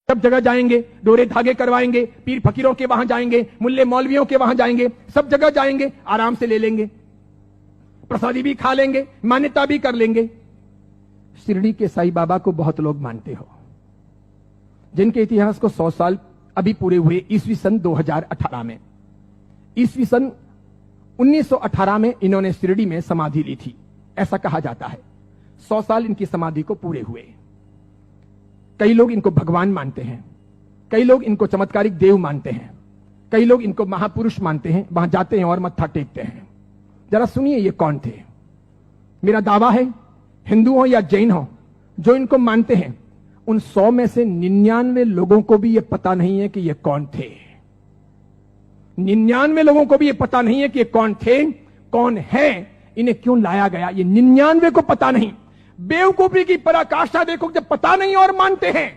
सब जगह जाएंगे, डोरे धागे करवाएंगे, पीर फकीरों के वहां जाएंगे, मुल्ले मौलवियों के वहां जाएंगे, सब जगह जाएंगे, आराम से ले लेंगे, प्रसादी भी खा लेंगे, मान्यता भी कर लेंगे। शिरडी के साईं बाबा को बहुत लोग मानते हो, जिनके इतिहास को 100 साल अभी पूरे हुए ईस्वी सन 2018 में। ईस्वी सन 1918 में इन्होंने शिरडी में समाधि ली थी, ऐसा कहा जाता है। 100 साल इनकी समाधि को पूरे हुए। कई लोग इनको भगवान मानते हैं, कई लोग इनको चमत्कारिक देव मानते हैं, कई लोग इनको महापुरुष मानते हैं, वहां जाते हैं और मत्था टेकते हैं। जरा सुनिए ये कौन थे। मेरा दावा है, हिंदू हो या जैन हो, जो इनको मानते हैं, उन 100 में से 99 लोगों को भी ये पता नहीं है कि ये कौन थे। 99 लोगों को भी ये पता नहीं है कि ये कौन थे, कौन है, इन्हें क्यों लाया गया, ये 99 को पता नहीं। बेवकूफी की पराकाष्ठा देखो, जब पता नहीं और मानते हैं,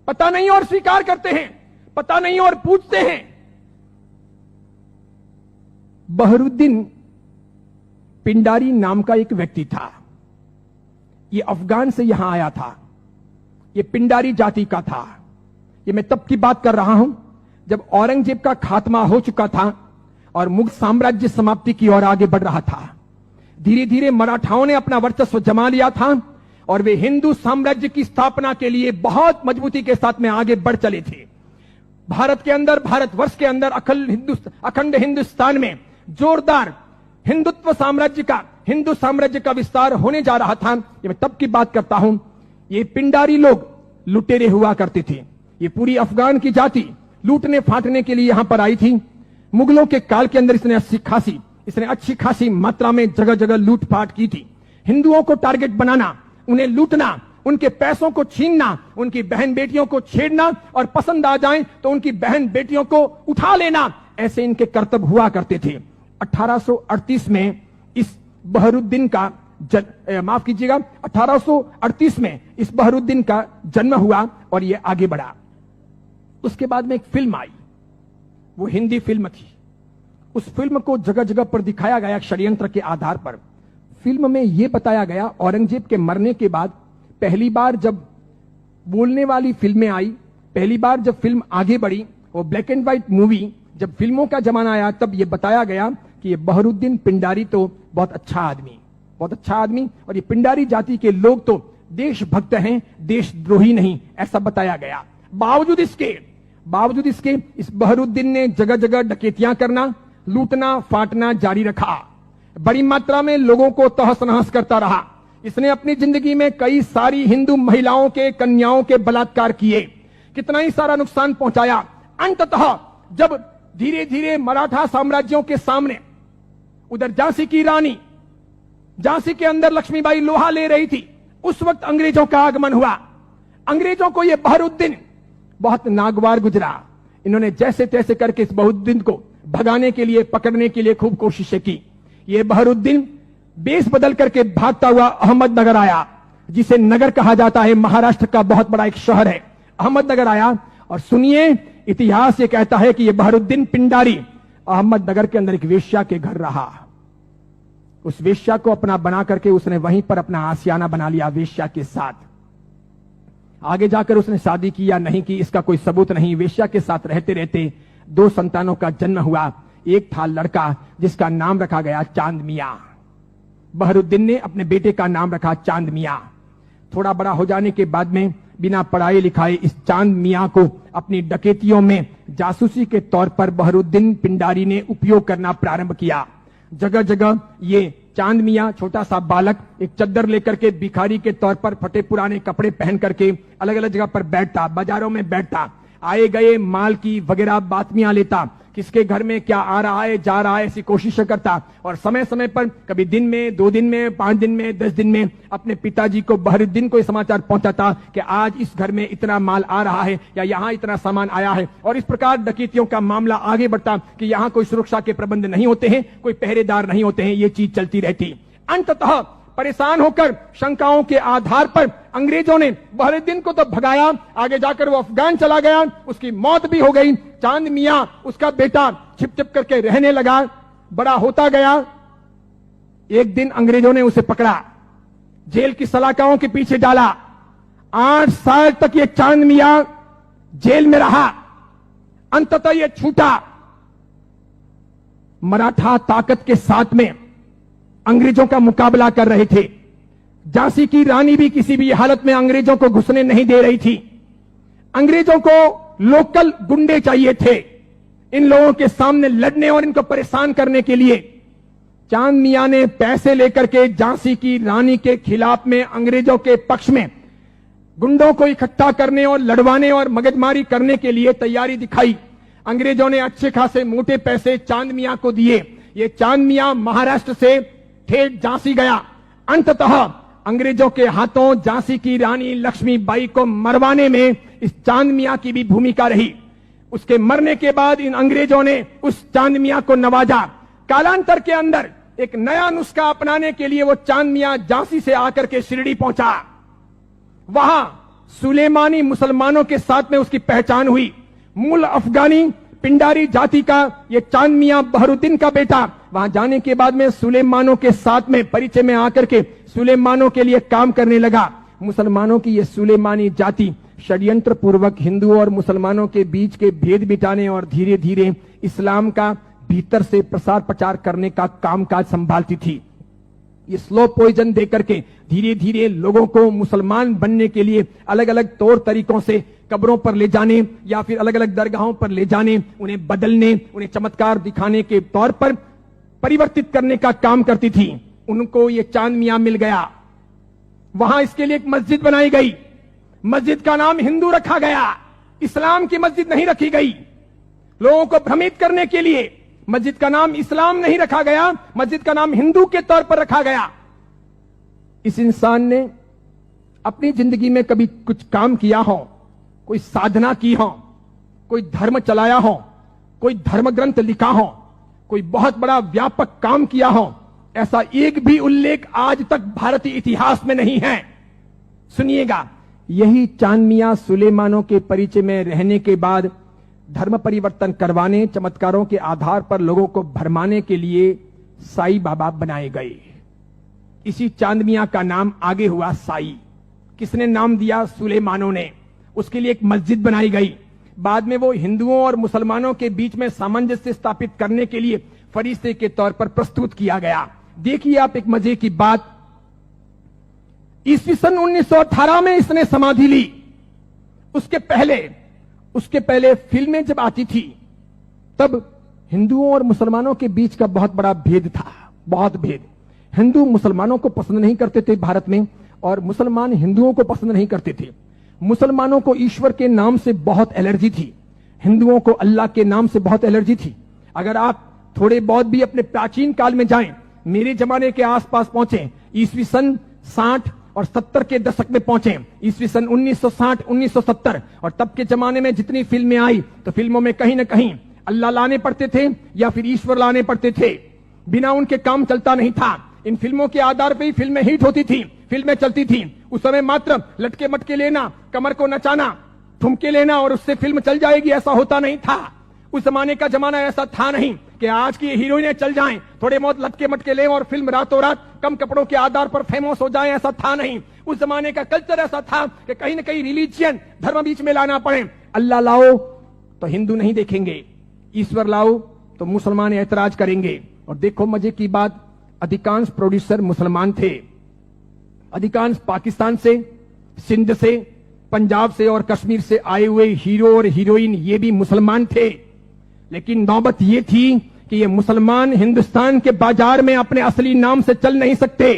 पता नहीं और स्वीकार करते हैं, पता नहीं और पूछते हैं। बहरुद्दीन पिंडारी नाम का एक व्यक्ति था, ये अफगान से यहां आया था, ये पिंडारी जाति का था। ये मैं तब की बात कर रहा हूं जब औरंगजेब का खात्मा हो चुका था और मुगल साम्राज्य समाप्ति की ओर आगे बढ़ रहा था। धीरे धीरे मराठाओं ने अपना वर्चस्व जमा लिया था और वे हिंदू साम्राज्य की स्थापना के लिए बहुत मजबूती के साथ में आगे बढ़ चले थे। भारत के अंदर, भारतवर्ष के अंदर, अखंड हिंदुस्तान में जोरदार हिंदुत्व साम्राज्य का, हिंदू साम्राज्य का विस्तार होने जा रहा था। ये मैं तब की बात करता हूं। ये पिंडारी लोग लुटेरे हुआ करते थे। ये पूरी अफगान की जाति लूटने फाटने के लिए यहां पर आई थी। मुगलों के काल के अंदर इसने अच्छी खासी मात्रा में जगह जगह लूटपाट की थी। हिंदुओं को टारगेट बनाना, उन्हें लूटना, उनके पैसों को छीनना, उनकी बहन बेटियों को छेड़ना और पसंद आ जाए तो उनकी बहन बेटियों को उठा लेना, ऐसे इनके कर्तव्य हुआ करते थे। 1838 में इस बहरुद्दीन का माफ कीजिएगा, 1838 में इस बहरुद्दीन का जन्म हुआ और यह आगे बढ़ा। उसके बाद में एक फिल्म आई, वो हिंदी फिल्म थी। उस फिल्म को जगह जगह पर दिखाया गया षड्यंत्र के आधार पर। फिल्म में यह बताया गया, औरंगजेब के मरने के बाद पहली बार जब बोलने वाली फिल्में आई, पहली बार जब फिल्म आगे बढ़ी, वो ब्लैक एंड व्हाइट मूवी, जब फिल्मों का जमाना आया, तब यह बताया गया कि ये बहरुद्दीन पिंडारी तो बहुत अच्छा आदमी, बहुत अच्छा आदमी, और ये पिंडारी जाति के लोग तो देशभक्त हैं, देशद्रोही नहीं, ऐसा बताया गया। बावजूद इसके इस बहरुद्दीन ने जगह जगह डकैतियां करना, लूटना फाटना जारी रखा। बड़ी मात्रा में लोगों को तहस नहस करता रहा। इसने अपनी जिंदगी में कई सारी हिंदू महिलाओं के, कन्याओं के बलात्कार किए, कितना ही सारा नुकसान पहुंचाया। अंततः जब धीरे धीरे मराठा साम्राज्यों के सामने, उधर झांसी की रानी, झांसी के अंदर लक्ष्मीबाई लोहा ले रही थी, उस वक्त अंग्रेजों का आगमन हुआ। अंग्रेजों को यह बहरुद्दीन बहुत नागवार गुजरा। इन्होंने जैसे तैसे करके इस बहरुद्दीन को भगाने के लिए, पकड़ने के लिए खूब कोशिशें की। यह बहरुद्दीन बेस बदल करके भागता हुआ अहमदनगर आया, जिसे नगर कहा जाता है, महाराष्ट्र का बहुत बड़ा एक शहर है। अहमदनगर आया और सुनिए, इतिहास ये कहता है कि यह बहरुद्दीन पिंडारी अहमदनगर के अंदर एक वेश्या के घर रहा। उस वेश्या को अपना बना करके उसने वहीं पर अपना आशियाना बना लिया वेश्या के साथ। आगे जाकर उसने शादी की या नहीं की, इसका कोई सबूत नहीं। वेश्या के साथ रहते रहते 2 संतानों का जन्म हुआ। एक था लड़का जिसका नाम रखा गया चांद मियां। बहरुद्दीन ने अपने बेटे का नाम रखा चांद मियां। थोड़ा बड़ा हो जाने के बाद में बिना पढ़ाए लिखाए इस चांद मियां को अपनी डकैतियों में जासूसी के तौर पर बहरुद्दीन पिंडारी ने उपयोग करना प्रारंभ किया। जगह जगह ये चांद मियां, छोटा सा बालक, एक चद्दर लेकर के भिखारी के तौर पर फटे पुराने कपड़े पहन करके अलग अलग जगह पर बैठता, बाजारों में बैठता, आए गए माल की वगैरह बातमियां लेता, किसके घर में क्या आ रहा है जा रहा है ऐसी कोशिश करता, और समय समय पर कभी दिन में, 2 दिन में, 5 दिन में, 10 दिन में अपने पिताजी को, बहरुद्दीन को समाचार पहुंचाता कि आज इस घर में इतना माल आ रहा है या यहां इतना सामान आया है। और इस प्रकार डकैतियों का मामला आगे बढ़ता कि यहां कोई सुरक्षा के प्रबंध नहीं होते हैं, कोई पहरेदार नहीं होते हैं, ये चीज चलती रहती। अंततः परेशान होकर शंकाओं के आधार पर अंग्रेजों ने बहरुद्दीन को तो भगाया, आगे जाकर वो अफगान चला गया, उसकी मौत भी हो गई। चांद मियां, उसका बेटा, छिप छिप करके रहने लगा, बड़ा होता गया। एक दिन अंग्रेजों ने उसे पकड़ा, जेल की सलाखाओं के पीछे डाला। 8 साल तक ये चांद मियां जेल में रहा, अंततः यह छूटा। मराठा ताकत के साथ में अंग्रेजों का मुकाबला कर रहे थे। झांसी की रानी भी किसी भी हालत में अंग्रेजों को घुसने नहीं दे रही थी। अंग्रेजों को लोकल गुंडे चाहिए थे इन लोगों के सामने लड़ने और इनको परेशान करने के लिए। चांद मियां ने पैसे लेकर के झांसी की रानी के खिलाफ में अंग्रेजों के पक्ष में गुंडों को इकट्ठा करने और लड़वाने और मगजमारी करने के लिए तैयारी दिखाई। अंग्रेजों ने अच्छे खासे मोटे पैसे चांद मियां को दिए। ये चांद मियां महाराष्ट्र से ठेठ झांसी गया। अंततः अंग्रेजों के हाथों झांसी की रानी लक्ष्मीबाई को मरवाने में इस चांद मियां की भी भूमिका रही। उसके मरने के बाद इन अंग्रेजों ने उस चांद मियां को नवाजा। कालांतर के अंदर एक नया नुस्खा अपनाने के लिए वो चांद मियां झांसी से आकर के शिरडी पहुंचा। वहां सुलेमानी मुसलमानों के साथ में उसकी पहचान हुई। मूल अफगानी पिंडारी जाति का ये चांद मियां बहरुद्दीन का बेटा वहां जाने के बाद में सुलेमानों के साथ में परिचय में आकर के सुलेमानों के लिए काम करने लगा। मुसलमानों की ये सुलेमानी जाति षड्यंत्र पूर्वक हिंदुओं और मुसलमानों के बीच के भेद मिटाने और धीरे धीरे इस्लाम का भीतर से प्रसार प्रचार करने का कामकाज संभालती थी। ये स्लो पॉइजन देकर के धीरे धीरे लोगों को मुसलमान बनने के लिए अलग अलग तौर तरीकों से कब्रों पर ले जाने या फिर अलग अलग दरगाहों पर ले जाने, उन्हें बदलने, उन्हें चमत्कार दिखाने के तौर पर परिवर्तित करने का काम करती थी। उनको ये चांद मियां मिल गया। वहां इसके लिए एक मस्जिद बनाई गई। मस्जिद का नाम हिंदू रखा गया, इस्लाम की मस्जिद नहीं रखी गई। लोगों को भ्रमित करने के लिए मस्जिद का नाम इस्लाम नहीं रखा गया, मस्जिद का नाम हिंदू के तौर पर रखा गया। इस इंसान ने अपनी जिंदगी में कभी कुछ काम किया हो, कोई साधना की हो, कोई धर्म चलाया हो, कोई धर्म ग्रंथ लिखा हो, कोई बहुत बड़ा व्यापक काम किया हो, ऐसा एक भी उल्लेख आज तक भारतीय इतिहास में नहीं है। सुनिएगा, यही चांद मियां सुलेमानों के परिचय में रहने के बाद धर्म परिवर्तन करवाने, चमत्कारों के आधार पर लोगों को भरमाने के लिए साई बाबा बनाए गए। इसी चांद मियां का नाम आगे हुआ साई। किसने नाम दिया? सुलेमानों ने। उसके लिए एक मस्जिद बनाई गई। बाद में वो हिंदुओं और मुसलमानों के बीच में सामंजस्य स्थापित करने के लिए फरिश्ते के तौर पर प्रस्तुत किया गया। देखिए आप एक मजे की बात, ईस्वी सन 1918 में इसने समाधि ली। उसके पहले फिल्में जब आती थी तब हिंदुओं और मुसलमानों के बीच का बहुत बड़ा भेद था, बहुत भेद। हिंदू मुसलमानों को पसंद नहीं करते थे भारत में, और मुसलमान हिंदुओं को पसंद नहीं करते थे। मुसलमानों को ईश्वर के नाम से बहुत एलर्जी थी, हिंदुओं को अल्लाह के नाम से बहुत एलर्जी थी। अगर आप थोड़े बहुत भी अपने प्राचीन काल में जाएं, मेरे जमाने के आसपास पहुंचे, ईस्वी सन 60 और 70 के दशक में पहुंचे, ईस्वी सन 1960 1970, और तब के जमाने में जितनी फिल्में आई तो फिल्मों में कहीं ना कहीं अल्लाह लाने पड़ते थे या फिर ईश्वर लाने पड़ते थे। बिना उनके काम चलता नहीं था। इन फिल्मों के आधार पर ही फिल्में हिट होती थी, फिल्में चलती थी। उस समय मात्र लटके मटके लेना, कमर को नचाना, ठुमके लेना और उससे फिल्म चल जाएगी, ऐसा होता नहीं था। उस जमाने का जमाना ऐसा था नहीं कि आज की हीरोइनें चल जाएं, थोड़े बहुत लटके मटके लें और फिल्म रातों रात कम कपड़ों के आधार पर फेमस हो जाए, ऐसा था नहीं। उस जमाने का कल्चर ऐसा था कि कहीं ना कहीं रिलीजियन, धर्म बीच में लाना पड़े। अल्लाह लाओ तो हिंदू नहीं देखेंगे, ईश्वर लाओ तो मुसलमान ऐतराज करेंगे। और देखो मजे की बात, अधिकांश प्रोड्यूसर मुसलमान थे। अधिकांश पाकिस्तान से, सिंध से, पंजाब से और कश्मीर से आए हुए हीरो और हीरोइन ये भी मुसलमान थे। लेकिन नौबत ये थी कि ये मुसलमान हिंदुस्तान के बाजार में अपने असली नाम से चल नहीं सकते,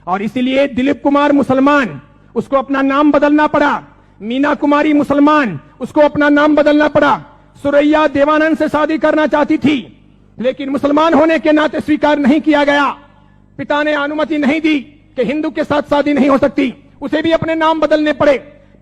और इसीलिए दिलीप कुमार मुसलमान, उसको अपना नाम बदलना पड़ा। मीना कुमारी मुसलमान, उसको अपना नाम बदलना पड़ा। सुरैया देवानंद से शादी करना चाहती थी, लेकिन मुसलमान होने के नाते स्वीकार नहीं किया गया। पिता ने अनुमति नहीं दी कि हिंदू के साथ शादी नहीं हो सकती, उसे भी अपने नाम बदलने पड़े।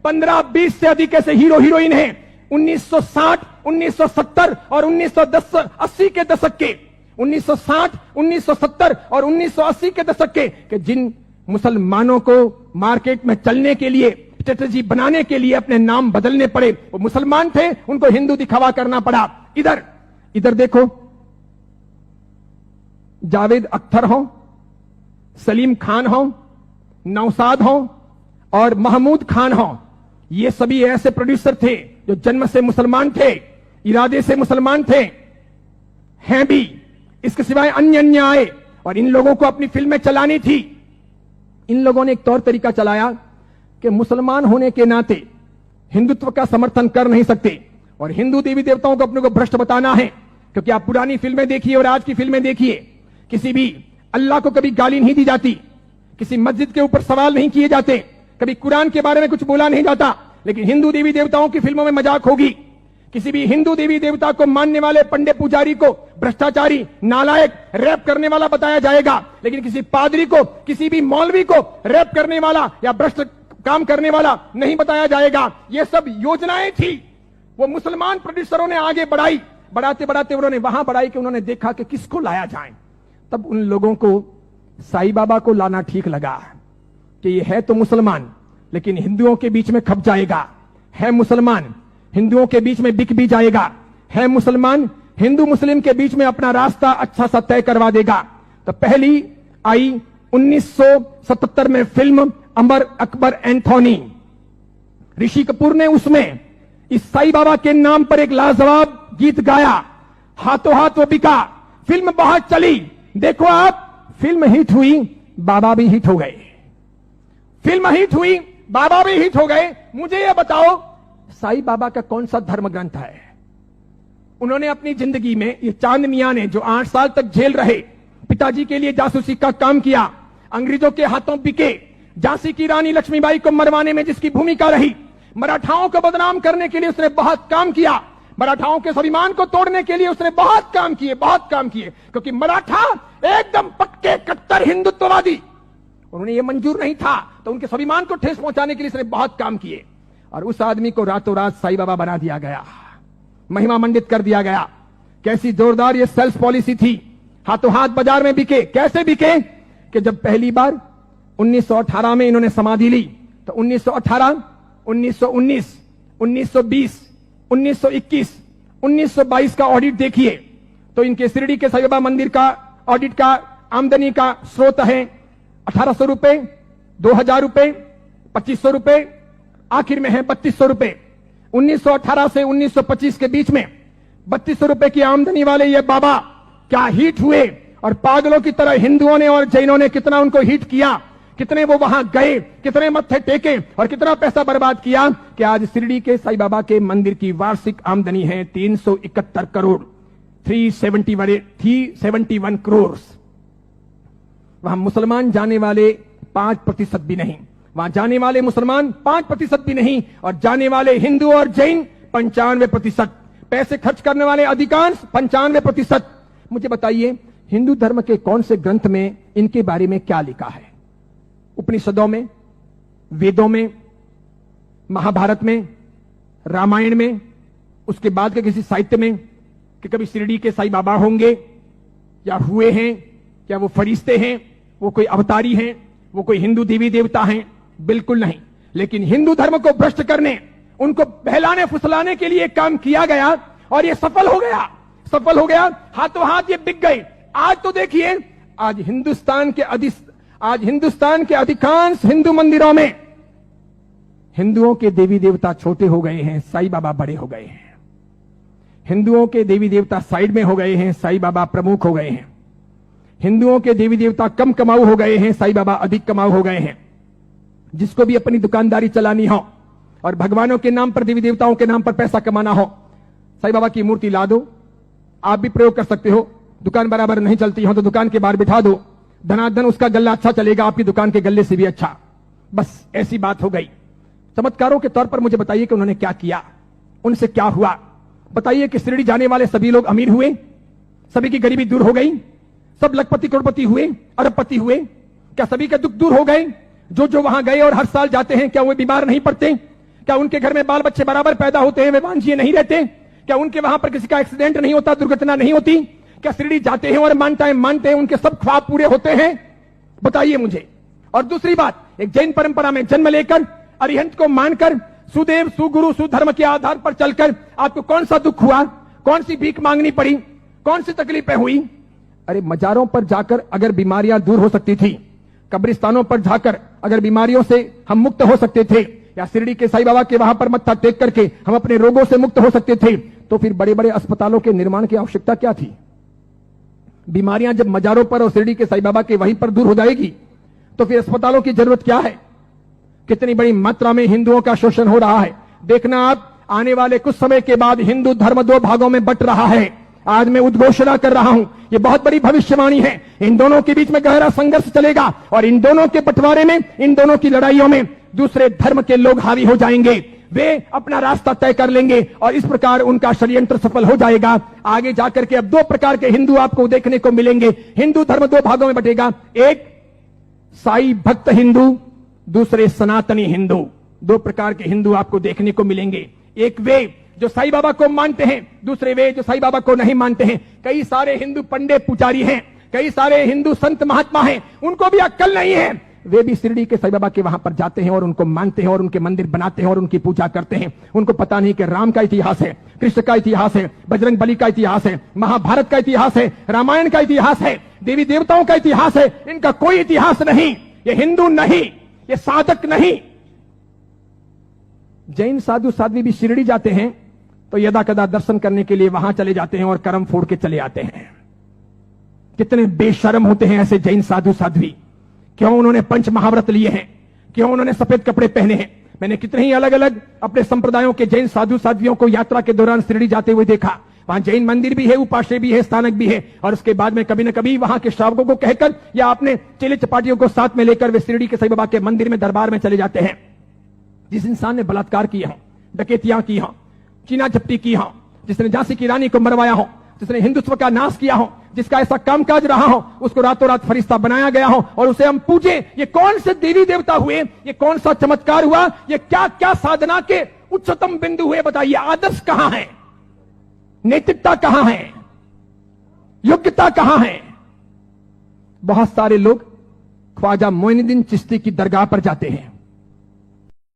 15-20 से अधिक ऐसे हीरो हीरोइन हैं 1960, 1970 और 1980 के दशक के, 1960, 1970 और 1980 के दशक के जिन मुसलमानों को मार्केट में चलने के लिए, स्ट्रेटेजी बनाने के लिए अपने नाम बदलने पड़े। वो मुसलमान थे, उनको हिंदू दिखावा करना पड़ा। इधर देखो, जावेद अख्तर हो, सलीम खान हो, नौसाद हो और महमूद खान हो, ये सभी ऐसे प्रोड्यूसर थे जो जन्म से मुसलमान थे, इरादे से मुसलमान थे, हैं भी। इसके सिवाय अन्य अन्य आए और इन लोगों को अपनी फिल्में चलानी थी। इन लोगों ने एक तौर तरीका चलाया कि मुसलमान होने के नाते हिंदुत्व का समर्थन कर नहीं सकते और हिंदू देवी देवताओं को अपने को भ्रष्ट बताना है। क्योंकि आप पुरानी फिल्में देखिए और आज की फिल्में देखिए, किसी भी अल्लाह को कभी गाली नहीं दी जाती, किसी मस्जिद के ऊपर सवाल नहीं किए जाते, कभी कुरान के बारे में कुछ बोला नहीं जाता। लेकिन हिंदू देवी देवताओं की फिल्मों में मजाक होगी। किसी भी हिंदू देवी देवता को मानने वाले पंडित पुजारी को भ्रष्टाचारी, नालायक, रैप करने वाला बताया जाएगा। लेकिन किसी पादरी को, किसी भी मौलवी को रैप करने वाला या भ्रष्ट काम करने वाला नहीं बताया जाएगा। ये सब योजनाएं थी, वो मुसलमान प्रोड्यूसरों ने आगे बढ़ाई। बढ़ाते बढ़ाते उन्होंने वहां बढ़ाई कि उन्होंने देखा कि किसको लाया जाए। तब उन लोगों को साईं बाबा को लाना ठीक लगा कि ये है तो मुसलमान लेकिन हिंदुओं के बीच में खप जाएगा, है मुसलमान हिंदुओं के बीच में बिक भी जाएगा, है मुसलमान हिंदू मुस्लिम के बीच में अपना रास्ता अच्छा सा तय करवा देगा। तो पहली आई 1977 में फिल्म अमर अकबर एंथोनी। ऋषि कपूर ने उसमें इस साईं बाबा के नाम पर एक लाजवाब गीत गाया, हाथों हाथ वो बिका। फिल्म बहुत चली। देखो आप, फिल्म हिट हुई, बाबा भी हिट हो गए। फिल्म हिट हुई, बाबा भी हिट हो गए। मुझे यह बताओ, साईं बाबा का कौन सा धर्म ग्रंथ है? उन्होंने अपनी जिंदगी में, ये चांद मियां ने जो 8 साल तक जेल रहे, पिताजी के लिए जासूसी का काम किया, अंग्रेजों के हाथों बिके, झांसी की रानी लक्ष्मीबाई को मरवाने में जिसकी भूमिका रही, मराठाओं को बदनाम करने के लिए उसने बहुत काम किया, मराठाओं के स्वाभिमान को तोड़ने के लिए उसने बहुत काम किए, बहुत काम किए। क्योंकि मराठा एकदम पक्के कट्टर हिंदुत्ववादी, उन्होंने ये मंजूर नहीं था, तो उनके स्वाभिमान को ठेस पहुंचाने के लिए उसने बहुत काम किए। और उस आदमी को रातों रात साईं बाबा बना दिया गया, महिमा मंडित कर दिया गया। कैसी जोरदार ये सेल्स पॉलिसी थी, हाथों हाथ बाजार में बिके। कैसे बिके कि जब पहली बार 1918 में इन्होंने समाधि ली, तो 1918, 1919, 1920, 1921, 1922 का ऑडिट देखिए तो इनके शिरडी के साईं बाबा मंदिर का ऑडिट का आमदनी का स्रोत है 1800 रुपए, 2000 रुपए, 2500 रुपए, आखिर में है 3200 रुपए। 1918 से 1925 के बीच में 3200 रुपए की आमदनी वाले ये बाबा क्या हिट हुए, और पागलों की तरह हिंदुओं ने और जैनों ने कितना उनको हिट किया, कितने वो वहां गए, कितने मत्थे टेके और कितना पैसा बर्बाद किया कि आज शिरडी के साईं बाबा के मंदिर की वार्षिक आमदनी है 371 करोड़, 371 करोड़। वहां मुसलमान जाने वाले 5% भी नहीं, वहां जाने वाले मुसलमान 5% भी नहीं, और जाने वाले हिंदू और जैन 95%, पैसे खर्च करने वाले अधिकांश 95%। मुझे बताइए, हिंदू धर्म के कौन से ग्रंथ में इनके बारे में क्या लिखा है? उपनिषदों में, वेदों में, महाभारत में, रामायण में, उसके बाद के किसी साहित्य में कि कभी शिरडी के साईं बाबा होंगे या हुए हैं, क्या वो फरिश्ते हैं, वो कोई अवतारी हैं, वो कोई हिंदू देवी देवता हैं? बिल्कुल नहीं। लेकिन हिंदू धर्म को भ्रष्ट करने, उनको बहलाने फुसलाने के लिए काम किया गया और ये सफल हो गया, सफल हो गया। हाथों हाथ ये बिक गए। आज तो देखिए, आज हिंदुस्तान के अधिकांश हिंदू मंदिरों में हिंदुओं के देवी देवता छोटे हो गए हैं, साईं बाबा बड़े हो गए हैं। हिंदुओं के देवी देवता साइड में हो गए हैं, साईं बाबा प्रमुख हो गए हैं। हिंदुओं के देवी देवता कम कमाऊ हो गए हैं, साईं बाबा अधिक कमाऊ हो गए हैं। जिसको भी अपनी दुकानदारी चलानी हो और भगवानों के नाम पर, देवी देवताओं के नाम पर पैसा कमाना हो, साईं बाबा की मूर्ति ला दो। आप भी प्रयोग कर सकते हो। दुकान बराबर नहीं चलती हो तो दुकान के बाहर बिठा दो, धनाधन उसका गल्ला अच्छा चलेगा, आपकी दुकान के गल्ले से भी अच्छा। बस ऐसी बात हो गई। चमत्कारों के तौर पर मुझे बताइए कि उन्होंने क्या किया, उनसे क्या हुआ? बताइए कि शिरडी जाने वाले सभी लोग अमीर हुए, सभी की गरीबी दूर हो गई, सब लखपति करोड़पति हुए, अरबपति हुए? क्या सभी के दुख दूर हो गए? जो जो वहां गए और हर साल जाते हैं, क्या वे बीमार नहीं पड़ते? क्या उनके घर में बाल बच्चे बराबर पैदा होते हैं, वे वांझिए नहीं रहते? क्या उनके वहां पर किसी का एक्सीडेंट नहीं होता, दुर्घटना नहीं होती? क्या शिरडी जाते हैं और मानते हैं उनके सब ख्वाब पूरे होते हैं? बताइए मुझे। और दूसरी बात, एक जैन परंपरा में जन्म लेकर, अरिहंत को मानकर, सुदेव सुगुरु सुधर्म के आधार पर चलकर आपको कौन सा दुख हुआ, कौन सी भीख मांगनी पड़ी, कौन सी तकलीफें हुई? अरे मजारों पर जाकर अगर बीमारियां दूर हो सकती थी, कब्रिस्तानों पर जाकर अगर बीमारियों से हम मुक्त हो सकते थे, या शिरडी के साईं बाबा के वहां पर मत्था टेक करके हम अपने रोगों से मुक्त हो सकते थे, तो फिर बड़े बड़े अस्पतालों के निर्माण की आवश्यकता क्या थी? बीमारियां जब मजारों पर और शिरडी के साईं बाबा के वहीं पर दूर हो जाएगी, तो फिर अस्पतालों की जरूरत क्या है? कितनी बड़ी मात्रा में हिंदुओं का शोषण हो रहा है। देखना आप, आने वाले कुछ समय के बाद हिंदू धर्म दो भागों में बंट रहा है। आज मैं उद्घोषणा कर रहा हूं, ये बहुत बड़ी भविष्यवाणी है। इन दोनों के बीच में गहरा संघर्ष चलेगा और इन दोनों के बंटवारे में, इन दोनों की लड़ाइयों में दूसरे धर्म के लोग हावी हो जाएंगे। वे अपना रास्ता तय कर लेंगे और इस प्रकार उनका षड्यंत्र सफल हो जाएगा। आगे जाकर के अब दो प्रकार के हिंदू आपको देखने को मिलेंगे। हिंदू धर्म दो भागों में बंटेगा, एक साई भक्त हिंदू, दूसरे सनातनी हिंदू। दो प्रकार के हिंदू आपको देखने को मिलेंगे। एक वे जो साईं बाबा को मानते हैं, दूसरे वे जो साईं बाबा को नहीं मानते हैं। कई सारे हिंदू पंडित पुजारी हैं, कई सारे हिंदू संत महात्मा हैं, उनको भी अक्ल नहीं है। वे भी शिरडी के साईं बाबा के वहां पर जाते हैं और उनको मानते हैं और उनके मंदिर बनाते हैं और उनकी पूजा करते हैं। उनको पता नहीं कि राम का इतिहास है, कृष्ण का इतिहास है, बजरंग बली का इतिहास है, महाभारत का इतिहास है, रामायण का इतिहास है, देवी देवताओं का इतिहास है। इनका कोई इतिहास नहीं। ये हिंदू नहीं, ये साधक नहीं। जैन साधु साध्वी भी शिरडी जाते हैं तो यदा कदा दर्शन करने के लिए वहां चले जाते हैं और कर्म फोड़ के चले आते हैं। कितने बेशर्म होते हैं ऐसे जैन साधु साध्वी। क्यों उन्होंने पंच महाव्रत लिए हैं? क्यों उन्होंने सफेद कपड़े पहने हैं? मैंने कितने ही अलग अलग अपने संप्रदायों के जैन साधु साध्वियों को यात्रा के दौरान शिरडी जाते हुए देखा। वहां जैन मंदिर भी है, उपाश्रय भी है, स्थानक भी है, और उसके बाद में कभी न कभी वहां के श्रावकों को कहकर या अपने चेले चपाटियों को साथ में लेकर वे शिरडी के साईं बाबा के मंदिर में दरबार में चले जाते हैं। जिस इंसान ने बलात्कार किया हो, डकैतियां की हो, चीना झपटी की हो, जिसने झांसी की रानी को मरवाया हो, जिसने हिंदुत्व का नाश किया हो, जिसका ऐसा कामकाज रहा हो, उसको रातों रात फरिश्ता बनाया गया हो और उसे हम पूजे। ये कौन से देवी देवता हुए? ये कौन सा चमत्कार हुआ? ये क्या क्या साधना के उच्चतम बिंदु हुए? बताइए, आदर्श कहां है? नैतिकता कहां है? योग्यता कहां है? बहुत सारे लोग ख्वाजा मोइनुद्दीन चिश्ती की दरगाह पर जाते हैं।